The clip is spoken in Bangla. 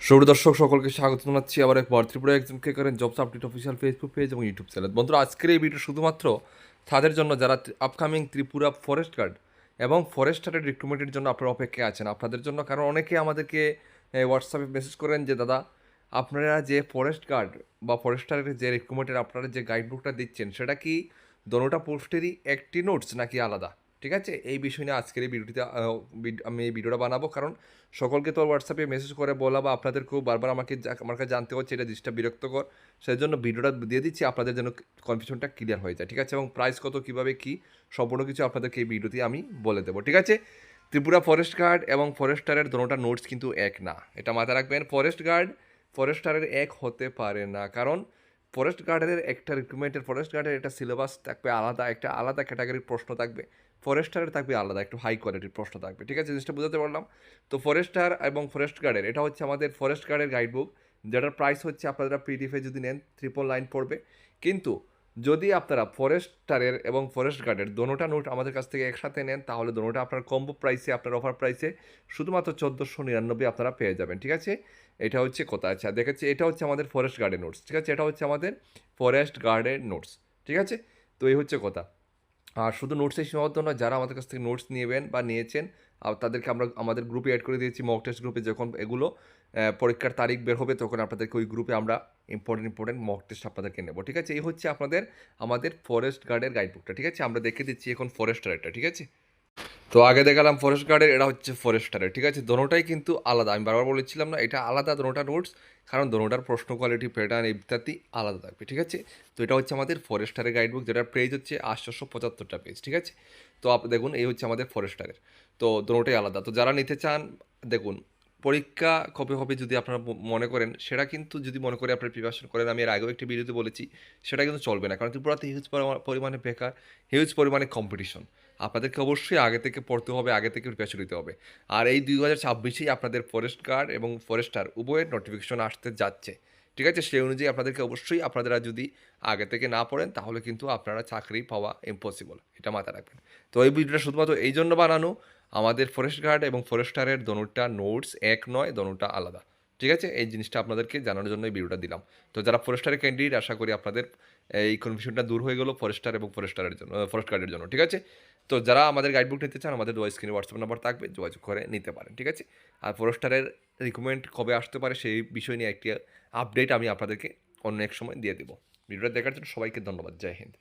সুপ্রিয় দর্শক সকলকে স্বাগত জানাচ্ছি আবার একবার ত্রিপুরা এক্সামকে করেন jobs update official Facebook page এবং ইউটিউব চ্যানেল। বন্ধুরা, আজকের এই ভিডিও শুধুমাত্র তাদের জন্য যারা আপকামিং ত্রিপুরা ফরেস্ট গার্ড এবং ফরেস্টারের রিক্রুটমেন্টের জন্য আপনারা অপেক্ষায় আছেন, আপনাদের জন্য। কারণ অনেকে আমাদেরকে হোয়াটসঅ্যাপে মেসেজ করেন যে দাদা, আপনারা যে ফরেস্ট গার্ড বা ফরেস্টারের যে রিক্রুটমেন্টের আপনারা যে গাইডবুকটা দিচ্ছেন, সেটা কি দোনোটা পোস্টেরই একটি নোটস নাকি আলাদা? ঠিক আছে, এই বিষয় নিয়ে আজকের এই ভিডিওটিতে আমি এই ভিডিওটা বানাবো। কারণ সকলকে তো হোয়াটসঅ্যাপে মেসেজ করে বলা বা আপনাদেরকেও বারবার আমার কাছে জানতে হচ্ছে, এটা জিনিসটা বিরক্তকর। সেই জন্য ভিডিওটা দিয়ে দিচ্ছি আপনাদের যেন কনফিউশনটা ক্লিয়ার হয়ে যায়। ঠিক আছে, এবং প্রাইস কত, কীভাবে কী, সম্পূর্ণ কিছু আপনাদেরকে এই ভিডিওতে আমি বলে দেবো। ঠিক আছে, ত্রিপুরা ফরেস্ট গার্ড এবং ফরেস্টারের দোনোটা নোটস কিন্তু এক না, এটা মাথায় রাখবেন। ফরেস্ট গার্ড ফরেস্টারের এক হতে পারে না, কারণ ফরেস্ট গার্ডের একটা রিক্রুটমেন্টের ফরেস্ট গার্ডের একটা সিলেবাস থাকবে আলাদা, একটা আলাদা ক্যাটাগরির প্রশ্ন থাকবে। ফরেস্টারের থাকবে আলাদা, একটু হাই কোয়ালিটির প্রশ্ন থাকবে। ঠিক আছে, জিনিসটা বুঝাতে পারলাম? তো ফরেস্টার এবং ফরেস্ট গার্ডের এটা হচ্ছে আমাদের ফরেস্ট গার্ডের গাইডবুক, যেটার প্রাইস হচ্ছে আপনারা পিডিএফে যদি নেন 999 পড়বে। কিন্তু যদি আপনারা ফরেস্টারের এবং ফরেস্ট গার্ডের দোনোটা নোট আমাদের কাছ থেকে একসাথে নেন, তাহলে দোনোটা আপনার কম্বো প্রাইসে, আপনার অফার প্রাইসে শুধুমাত্র 1499 আপনারা পেয়ে যাবেন। ঠিক আছে, এটা হচ্ছে কথা। আচ্ছা দেখাচ্ছি, এটা হচ্ছে আমাদের ফরেস্ট গার্ডের নোটস। ঠিক আছে, এটা হচ্ছে আমাদের ফরেস্ট গার্ডের নোটস। ঠিক আছে, তো এই হচ্ছে কথা। আর শুধু নোটসেই সীমাবদ্ধ নয়, যারা আমাদের কাছ থেকে নোটস নেবেন বা নিয়েছেন, তাদেরকে আমরা আমাদের গ্রুপে অ্যাড করে দিয়েছি, মক টেস্ট গ্রুপে। যখন এগুলো পরীক্ষার তারিখ বের হবে, তখন আপনাদেরকে ওই গ্রুপে আমরা ইম্পর্টেন্ট মক টেস্ট আপনাদেরকে নেব। ঠিক আছে, এই হচ্ছে আমাদের ফরেস্ট গার্ডের গাইডবুকটা। ঠিক আছে, আমরা দেখে দিচ্ছি এখন ফরেস্টারেরটা। ঠিক আছে, তো আগে দেখালাম ফরেস্ট গার্ডের, এটা হচ্ছে ফরেস্টারের। ঠিক আছে, দোনোটাই কিন্তু আলাদা। আমি বারবার বলেছিলাম না, এটা আলাদা দোনোটা নোটস, কারণ দোনোটার প্রশ্ন কোয়ালিটি, প্যাটার্ন ইত্যাদি আলাদা থাকবে। ঠিক আছে, তো এটা হচ্ছে আমাদের ফরেস্টারের গাইডবুক, যেটার পেজ হচ্ছে 875টা পেজ। ঠিক আছে, তো দেখুন, এই হচ্ছে আমাদের ফরেস্টারের। তো দোনোটাই আলাদা। তো যারা নিতে চান, দেখুন, পরীক্ষা কবে হবে যদি আপনারা মনে করেন, সেটা কিন্তু যদি মনে করে আপনার প্রিপারেশন করেন, আমি এর আগেও একটি ভিডিওতে বলেছি, সেটা কিন্তু চলবে না। কারণ ত্রিপুরাতে হিউজ পরিমাণে বেকার, হিউজ পরিমাণে কম্পিটিশন। আপনাদেরকে অবশ্যই আগে থেকে পড়তে হবে, আগে থেকে প্রিপারেশন নিতে হবে। আর এই 2026-এই আপনাদের ফরেস্ট গার্ড এবং ফরেস্টার উভয়ের নোটিফিকেশন আসতে যাচ্ছে। ঠিক আছে, সেই অনুযায়ী আপনাদেরকে অবশ্যই, আপনারা যদি আগে থেকে না পড়েন, তাহলে কিন্তু আপনারা চাকরি পাওয়া ইম্পসিবল, এটা মাথায় রাখবেন। তো এই ভিডিওটা শুধুমাত্র এই জন্য বানানো, আমাদের ফরেস্ট গার্ড এবং ফরেস্টারের দোনোটা নোটস এক নয়, দোনোটা আলাদা। ঠিক আছে, এই জিনিসটা আপনাদেরকে জানানোর জন্য এই ভিডিওটা দিলাম। তো যারা ফরেস্টারের ক্যান্ডিডেট, আশা করি আপনাদের এই কনফিউশনটা দূর হয়ে গেল ফরেস্টার এবং ফরেস্টারের জন্য, ফরেস্ট গার্ডের জন্য। ঠিক আছে, তো যারা আমাদের গাইডবুক নিতে চান, আমাদের স্ক্রিনে হোয়াটসঅ্যাপ নাম্বার থাকবে, যোগাযোগ করে নিতে পারেন। ঠিক আছে, আর ফরেস্টারের রিকমেন্ড কবে আসতে পারে সেই বিষয় নিয়ে একটি আপডেট আমি আপনাদেরকে অন্য এক সময় দিয়ে দেবো। ভিডিওটা দেখার জন্য সবাইকে ধন্যবাদ। জয় হিন্দ।